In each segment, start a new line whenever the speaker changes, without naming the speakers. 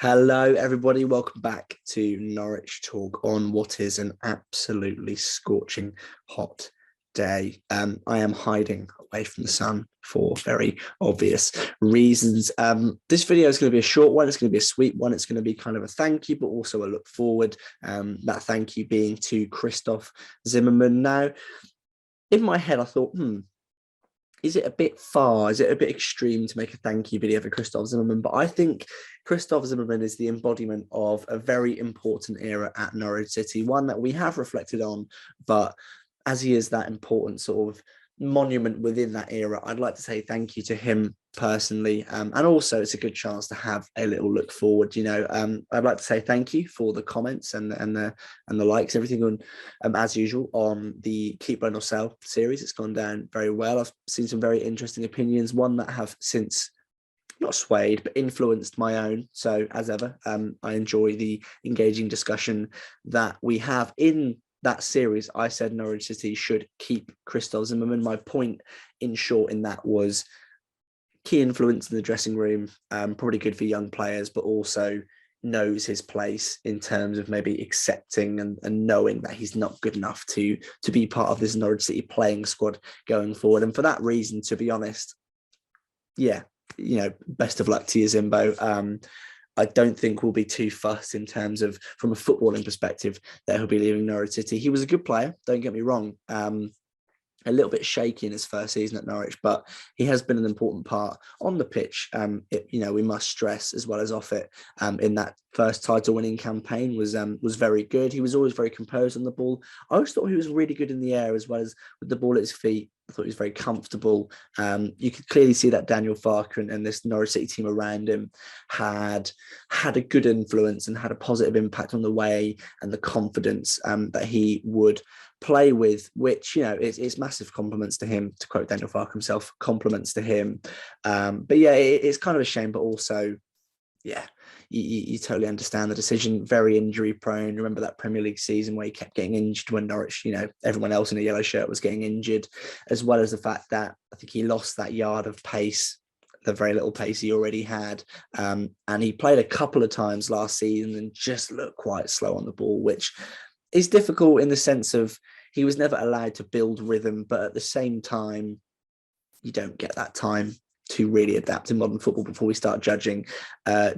Hello, everybody. Welcome back to Norwich Talk on what is an absolutely scorching hot day. I am hiding away from the sun for very obvious reasons. This video is going to be a short one. It's going to be a sweet one. It's going to be kind of a thank you, but also a look forward. That thank you being to Christoph Zimmermann. Now, in my head, I thought, is it a bit far? Is it a bit extreme to make a thank you video for Christoph Zimmermann? But I think Christoph Zimmermann is the embodiment of a very important era at Norwich City, one that we have reflected on, but as he is that important sort of monument within that era, I'd like to say thank you to him personally, and also it's a good chance to have a little look forward. I'd like to say thank you for the comments and the likes, everything on as usual on the Keep Run or Sell series. It's gone down very well. I've seen some very interesting opinions, one that have since not swayed but influenced my own. So as ever, I enjoy the engaging discussion that we have in that series. I said Norwich City should keep Christoph Zimmermann. My point, in short, in that was key influence in the dressing room, probably good for young players, but also knows his place in terms of maybe accepting and knowing that he's not good enough to be part of this Norwich City playing squad going forward. And for that reason, to be honest, best of luck to you, Zimbo. I don't think we'll be too fussed in terms of, from a footballing perspective, that he'll be leaving Norwich City. He was a good player, don't get me wrong. A little bit shaky in his first season at Norwich, but he has been an important part on the pitch. We must stress, as well as off it, in that first title-winning campaign was very good. He was always very composed on the ball. I always thought he was really good in the air as well as with the ball at his feet. I thought he was very comfortable. You could clearly see that Daniel Farke and this Norwich City team around him had a good influence and had a positive impact on the way and the confidence that he would play with, which, it's massive compliments to him, to quote Daniel Farke himself, compliments to him. It's kind of a shame, but also, you totally understand the decision. Very injury prone. Remember that Premier League season where he kept getting injured when Norwich, everyone else in a yellow shirt was getting injured, as well as the fact that I think he lost that yard of pace, the very little pace he already had. And he played a couple of times last season and just looked quite slow on the ball, which is difficult in the sense of he was never allowed to build rhythm, but at the same time, you don't get that time to really adapt in modern football before we start judging,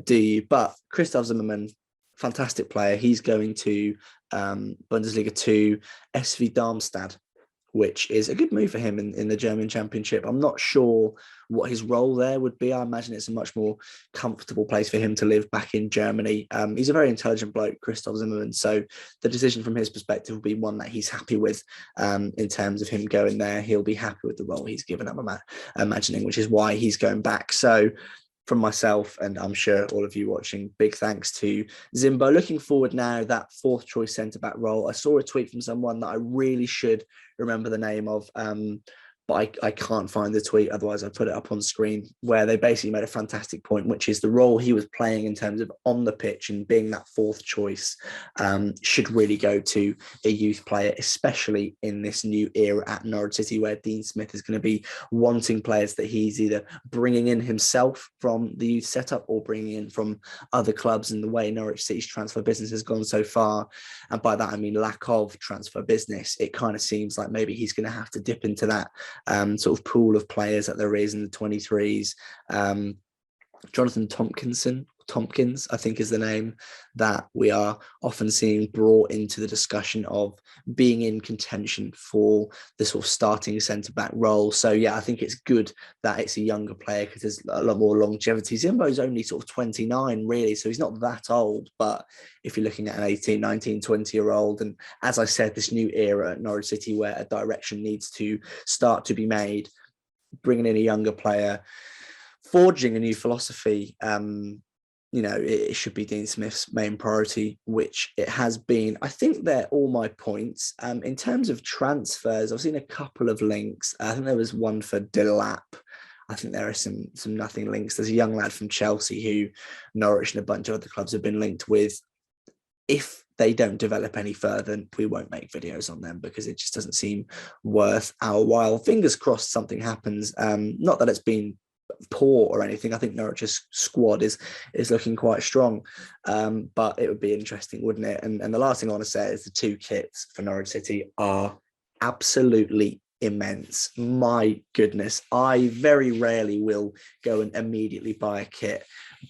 do you? But Christoph Zimmermann, fantastic player. He's going to Bundesliga 2, SV Darmstadt, which is a good move for him in the German Championship. I'm not sure what his role there would be. I imagine it's a much more comfortable place for him to live back in Germany. He's a very intelligent bloke, Christoph Zimmermann, so the decision from his perspective will be one that he's happy with. In terms of him going there, he'll be happy with the role he's given, I'm imagining, which is why he's going back. So from myself, and I'm sure all of you watching, big thanks to Zimbo. Looking forward now, that fourth choice centre-back role. I saw a tweet from someone that I really should remember the name of, but I can't find the tweet, otherwise I put it up on screen, where they basically made a fantastic point, which is the role he was playing in terms of on the pitch and being that fourth choice should really go to a youth player, especially in this new era at Norwich City, where Dean Smith is going to be wanting players that he's either bringing in himself from the youth setup or bringing in from other clubs, in the way Norwich City's transfer business has gone so far. And by that, I mean lack of transfer business. It kind of seems like maybe he's going to have to dip into that sort of pool of players that there is in the 23s. Jonathan Tompkins, I think is the name that we are often seeing brought into the discussion of being in contention for the sort of starting centre-back role. So I think it's good that it's a younger player because there's a lot more longevity. Zimbo's only sort of 29 really, so he's not that old, but if you're looking at an 18, 19, 20-year-old, and as I said, this new era at Norwich City where a direction needs to start to be made, bringing in a younger player, forging a new philosophy, it should be Dean Smith's main priority, which it has been. I think they're all my points. In terms of transfers, I've seen a couple of links. I think there was one for Delap. I think there are some nothing links. There's a young lad from Chelsea who Norwich and a bunch of other clubs have been linked with. If they don't develop any further, we won't make videos on them because it just doesn't seem worth our while. Fingers crossed something happens. Not that it's been poor or anything. I think Norwich's squad is looking quite strong, but it would be interesting, wouldn't it? And the last thing I want to say is the two kits for Norwich City are absolutely immense. My goodness, I very rarely will go and immediately buy a kit,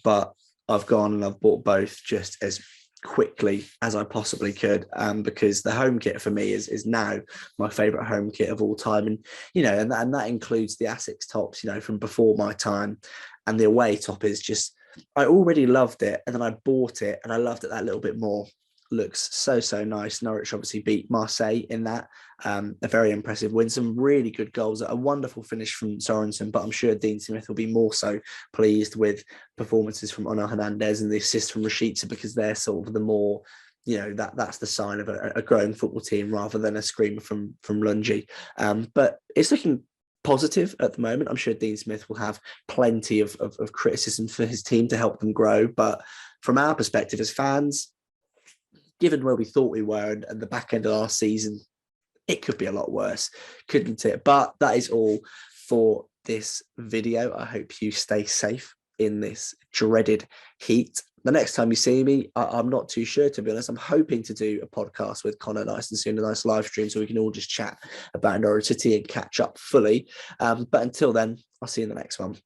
but I've gone and I've bought both just as quickly as I possibly could, because the home kit for me is now my favorite home kit of all time. And and that includes the Asics tops, from before my time, and the away top is just, I already loved it, and then I bought it and I loved it that little bit more. Looks so nice. Norwich obviously beat Marseille in that, a very impressive win, some really good goals, a wonderful finish from Sorensen, but I'm sure Dean Smith will be more so pleased with performances from Ono Hernandez and the assist from Rashica, because they're sort of the more, that's the sign of a growing football team rather than a screamer from Lungi. But it's looking positive at the moment. I'm sure Dean Smith will have plenty of criticism for his team to help them grow, but from our perspective as fans, given where we thought we were and the back end of our season, it could be a lot worse, couldn't it? But that is all for this video. I hope you stay safe in this dreaded heat. The next time you see me, I'm not too sure, to be honest. I'm hoping to do a podcast with Connor nice and soon, a nice live stream, so we can all just chat about Norwich City and catch up fully. But until then, I'll see you in the next one.